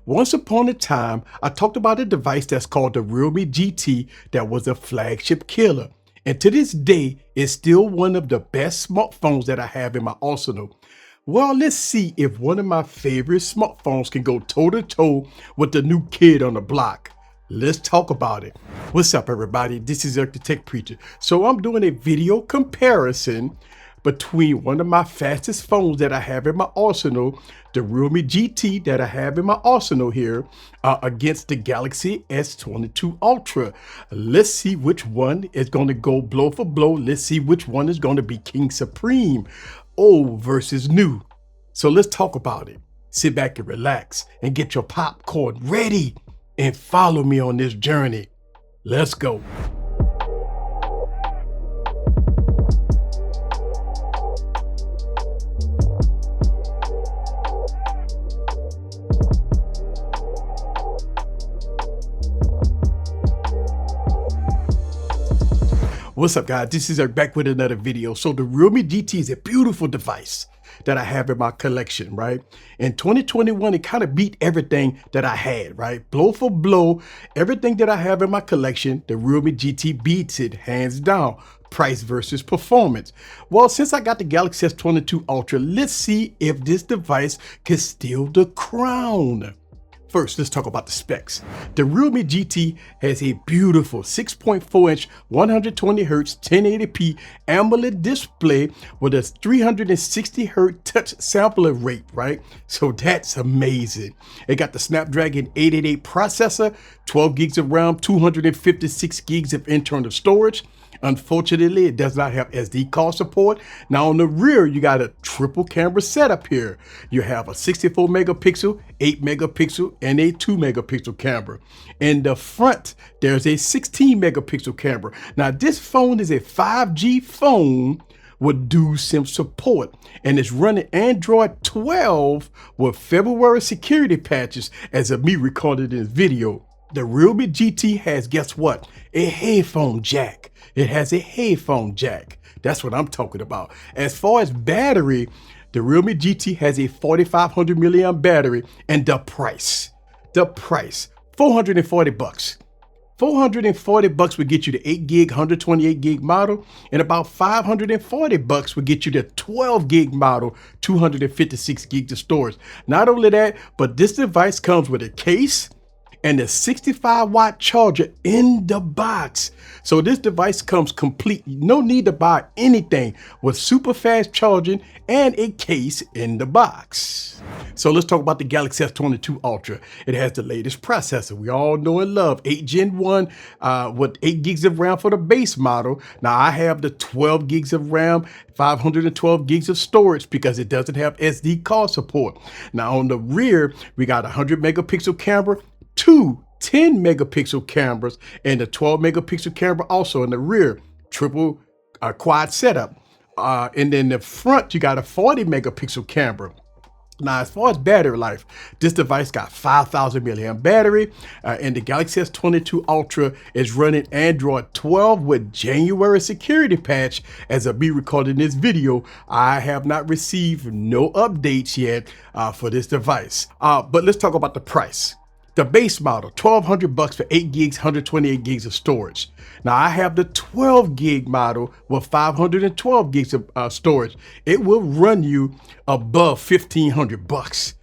Once upon a time, I talked about a device that's called the Realme GT that was a flagship killer. And to this day, it's still one of the best smartphones that I have in my arsenal. Well, let's see if one of my favorite smartphones can go toe to toe with the new kid on the block. Let's talk about it. What's up, everybody? This is Eric the Tech Preacher. So I'm doing a video comparison between one of my fastest phones that I have in my arsenal, the Realme GT that I have in my arsenal here, against the Galaxy S22 Ultra. Let's see which one is going to go blow for blow. Let's see which one is going to be King Supreme, old versus new. So let's talk about it. Sit back and relax and get your popcorn ready and follow me on this journey. Let's go. What's up, guys? This is Eric back with another video. So the Realme GT is a beautiful device that I have in my collection, right? In 2021, it kind of beat everything that I had, right? Blow for blow, everything that I have in my collection, the Realme GT beats it hands down. Price versus performance. Well, since I got the Galaxy S22 Ultra, let's see if this device can steal the crown. First, let's talk about the specs. The Realme GT has a beautiful 6.4-inch, 120Hz, 1080p AMOLED display with a 360Hz touch sampler rate, right? So that's amazing. It got the Snapdragon 888 processor, 12 gigs of RAM, 256 gigs of internal storage. Unfortunately, it does not have SD card support. Now on the rear, you got a triple camera setup here. You have a 64 megapixel, 8 megapixel, and a 2 megapixel camera. In the front, there's a 16 megapixel camera. Now this phone is a 5G phone with dual SIM support, and it's running Android 12 with February security patches as of me recording this video. The Realme GT has, guess what? A headphone jack. It has a headphone jack. That's what I'm talking about. As far as battery, the Realme GT has a 4500 milliamp battery, and the price, $440. 440 bucks would get you the 8 gig, 128 gig model, and about 540 bucks would get you the 12 gig model, 256 gigs of storage. Not only that, but this device comes with a case and a 65-watt charger in the box. So this device comes complete. No need to buy anything, with super fast charging and a case in the box. So let's talk about the Galaxy S22 Ultra. It has the latest processor we all know and love, 8 Gen 1 with 8 gigs of RAM for the base model. Now I have the 12 gigs of RAM, 512 gigs of storage because it doesn't have SD card support. Now on the rear, we got a 100 megapixel camera, two 10 megapixel cameras, and a 12 megapixel camera also in the rear, triple quad setup. And then the front, you got a 40 megapixel camera. Now, as far as battery life, this device got 5,000 milliamp battery, and the Galaxy S22 Ultra is running Android 12 with January security patch. As of me recording this video, I have not received no updates yet for this device. But let's talk about the price. The base model, $1,200 for 8 gigs, 128 gigs of storage. Now I have the 12 gig model with 512 gigs of storage. It will run you above $1,500.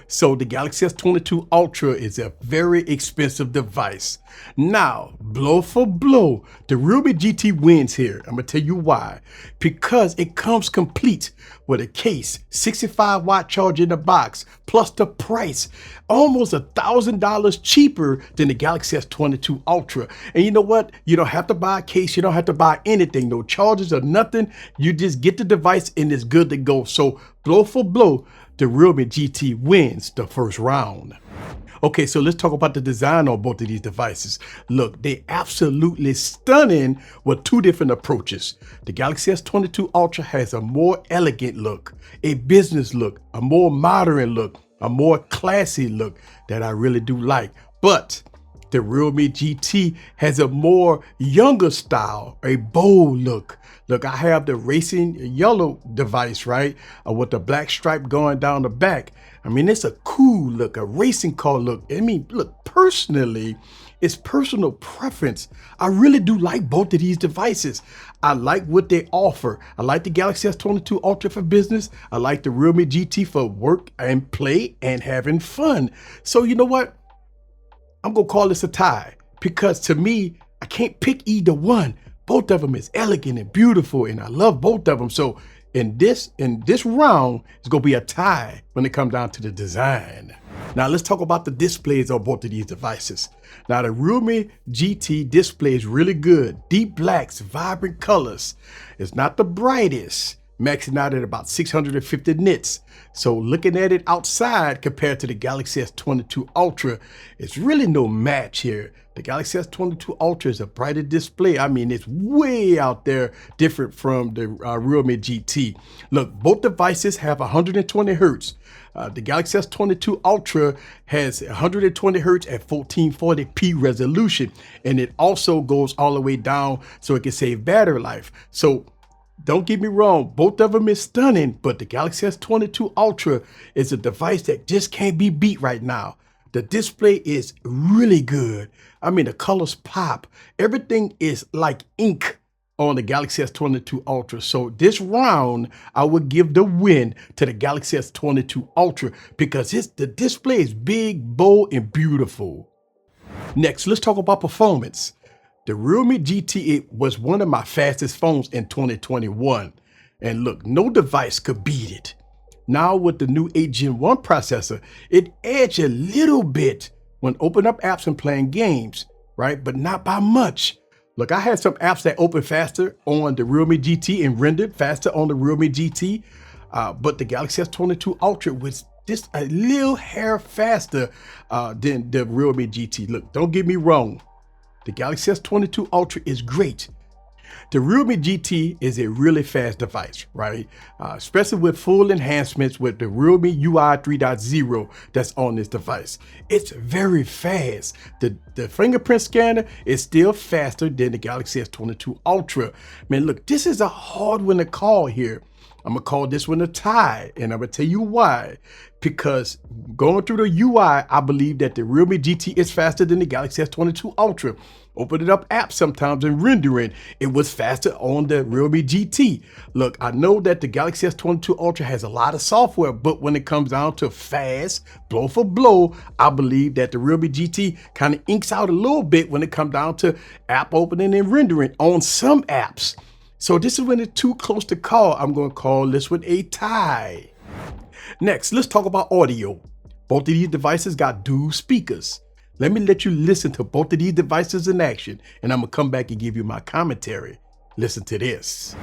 So the Galaxy S22 Ultra is a very expensive device. Now, blow for blow, the Realme GT wins here. I'm gonna tell you why. Because it comes complete with a case, 65-watt charger in the box, plus the price, almost $1,000 cheaper than the Galaxy S22 Ultra. And you know what? You don't have to buy a case. You don't have to buy anything. No charges or nothing. You just get the device and it's good to go. So blow for blow, the Realme GT wins the first round. Okay, so let's talk about the design on both of these devices. Look, they're absolutely stunning with two different approaches. The Galaxy S22 Ultra has a more elegant look, a business look, a more modern look, a more classy look that I really do like. But The Realme GT has a more younger style, a bold look. Look, I have the racing yellow device, right? With the black stripe going down the back. I mean, it's a cool look, a racing car look. I mean, look, personally, it's personal preference. I really do like both of these devices. I like what they offer. I like the Galaxy S22 Ultra for business. I like the Realme GT for work and play and having fun. So you know what? I'm gonna call this a tie because to me, I can't pick either one. Both of them is elegant and beautiful, and I love both of them. So in this round, it's gonna be a tie when it comes down to the design. Now let's talk about the displays on both of these devices. Now the Realme GT display is really good. Deep blacks, vibrant colors. It's not the brightest, maxing out at about 650 nits. So looking at it outside compared to the Galaxy S22 Ultra, it's really no match here. The Galaxy S22 Ultra is a brighter display. I mean, it's way out there different from the Realme GT. Look, both devices have 120 hertz. The Galaxy S22 Ultra has 120 hertz at 1440p resolution, and it also goes all the way down so it can save battery life. So don't get me wrong, both of them is stunning, but the Galaxy S22 Ultra is a device that just can't be beat right now. The display is really good. I mean, the colors pop. Everything is like ink on the Galaxy S22 Ultra. So this round, I would give the win to the Galaxy S22 Ultra because the display is big, bold, and beautiful. Next, let's talk about performance. The Realme GT was one of my fastest phones in 2021. And look, no device could beat it. Now with the new 8 Gen 1 processor, it edged a little bit when opening up apps and playing games, right? But not by much. Look, I had some apps that open faster on the Realme GT and rendered faster on the Realme GT, but the Galaxy S22 Ultra was just a little hair faster than the Realme GT. Look, don't get me wrong. The Galaxy S22 Ultra is great. The Realme GT is a really fast device, right? Especially with full enhancements with the Realme UI 3.0 that's on this device. It's very fast. The fingerprint scanner is still faster than the Galaxy S22 Ultra. Man, look, this is a hard one to call here. I'm gonna call this one a tie, and I'm gonna tell you why. Because going through the UI, I believe that the Realme GT is faster than the Galaxy S22 Ultra. Opening up apps sometimes and rendering, it was faster on the Realme GT. Look, I know that the Galaxy S22 Ultra has a lot of software, but when it comes down to fast, blow for blow, I believe that the Realme GT kind of inks out a little bit when it comes down to app opening and rendering on some apps. So this is when it's too close to call. I'm going to call this one a tie. Next, let's talk about audio. Both of these devices got dual speakers. Let me let you listen to both of these devices in action, and I'm going to come back and give you my commentary. Listen to this.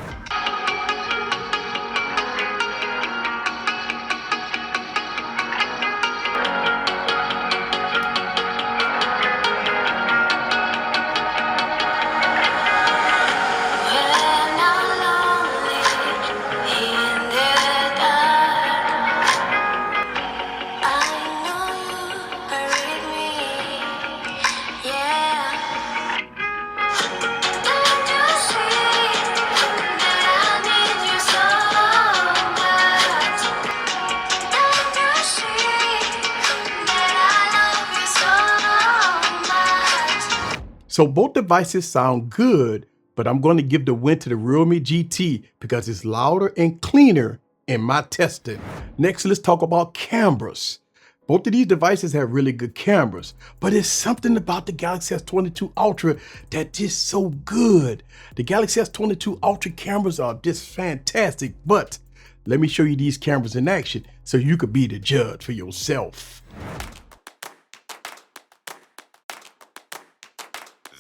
So both devices sound good, but I'm going to give the win to the Realme GT because it's louder and cleaner in my testing. Next, let's talk about cameras. Both of these devices have really good cameras, but it's something about the Galaxy S22 Ultra that is so good. The Galaxy S22 Ultra cameras are just fantastic, but let me show you these cameras in action so you could be the judge for yourself.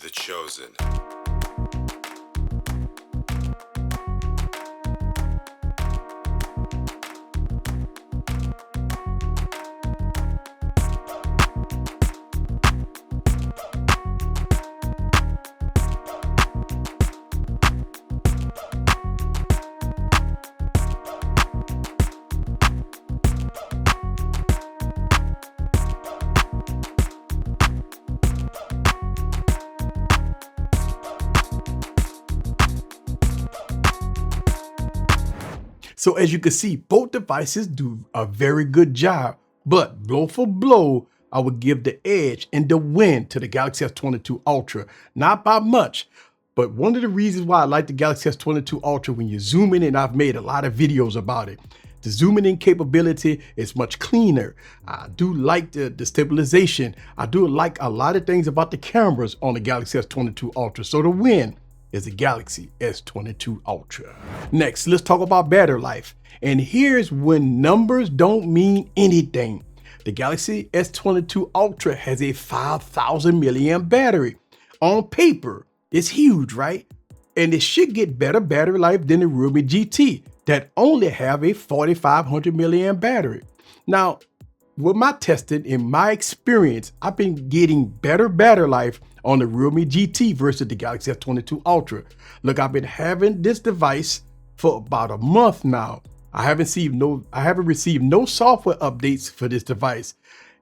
The Chosen. So as you can see, both devices do a very good job, but blow for blow, I would give the edge and the win to the Galaxy S22 Ultra. Not by much, but one of the reasons why I like the Galaxy S22 Ultra, when you zoom in, and I've made a lot of videos about it, the zooming in capability is much cleaner. I do like the stabilization. I do like a lot of things about the cameras on the Galaxy S22 Ultra. So the win is the Galaxy S22 Ultra. Next, let's talk about battery life. And here's when numbers don't mean anything. The Galaxy S22 Ultra has a 5,000 milliamp battery. On paper, it's huge, right? And it should get better battery life than the Realme GT that only have a 4,500 milliamp battery. Now, with my testing, in my experience, I've been getting better battery life on the Realme GT versus the Galaxy S22 Ultra. Look, I've been having this device for about a month now. I haven't received no software updates for this device.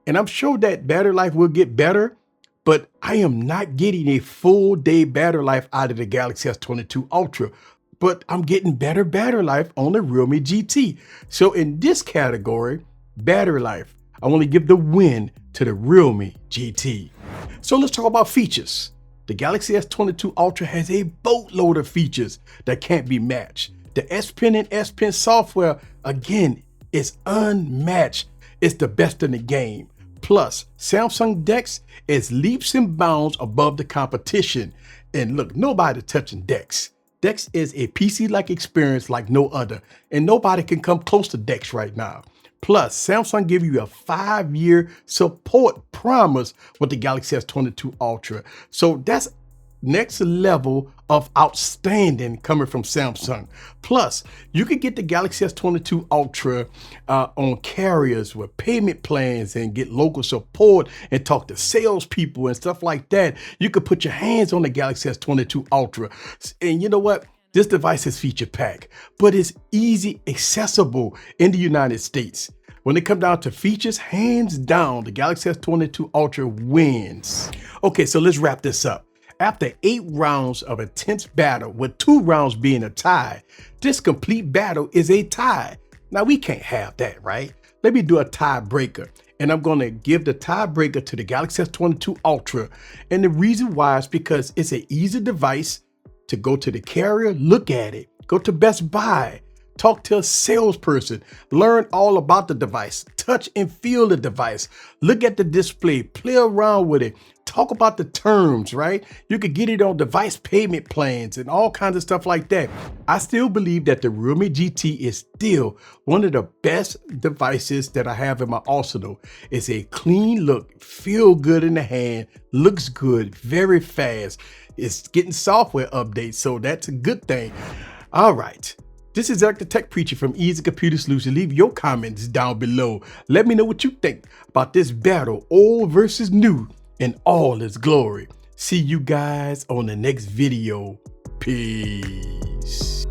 And I'm sure that battery life will get better, but I am not getting a full day battery life out of the Galaxy S22 Ultra, but I'm getting better battery life on the Realme GT. So in this category, battery life, I want to give the win to the Realme GT. So let's talk about features. The Galaxy S22 Ultra has a boatload of features that can't be matched. The S Pen and S Pen software, again, is unmatched. It's the best in the game. Plus, Samsung DeX is leaps and bounds above the competition. And look, nobody touching DeX. DeX is a PC-like experience like no other, and nobody can come close to DeX right now. Plus, Samsung give you a 5-year support promise with the Galaxy S22 Ultra. So that's next level of outstanding coming from Samsung. Plus, you can get the Galaxy S22 Ultra on carriers with payment plans and get local support and talk to salespeople and stuff like that. You could put your hands on the Galaxy S22 Ultra. And you know what? This device is feature packed, but it's easy accessible in the United States. When it comes down to features, hands down, the Galaxy S22 Ultra wins. Okay, so let's wrap this up. After 8 rounds of intense battle, with 2 rounds being a tie, this complete battle is a tie. Now we can't have that, right? Let me do a tiebreaker. And I'm gonna give the tiebreaker to the Galaxy S22 Ultra. And the reason why is because it's an easy device to go to the carrier, look at it, go to Best Buy, talk to a salesperson, learn all about the device, touch and feel the device, look at the display, play around with it, talk about the terms, right? You could get it on device payment plans and all kinds of stuff like that. I still believe that the Realme GT is still one of the best devices that I have in my arsenal. It's a clean look, feel good in the hand, looks good, very fast. It's getting software updates, so that's a good thing. All right. This is Eric the Tech Preacher from Easy Computer Solution. Leave your comments down below. Let me know what you think about this battle, old versus new, in all its glory. See you guys on the next video. Peace.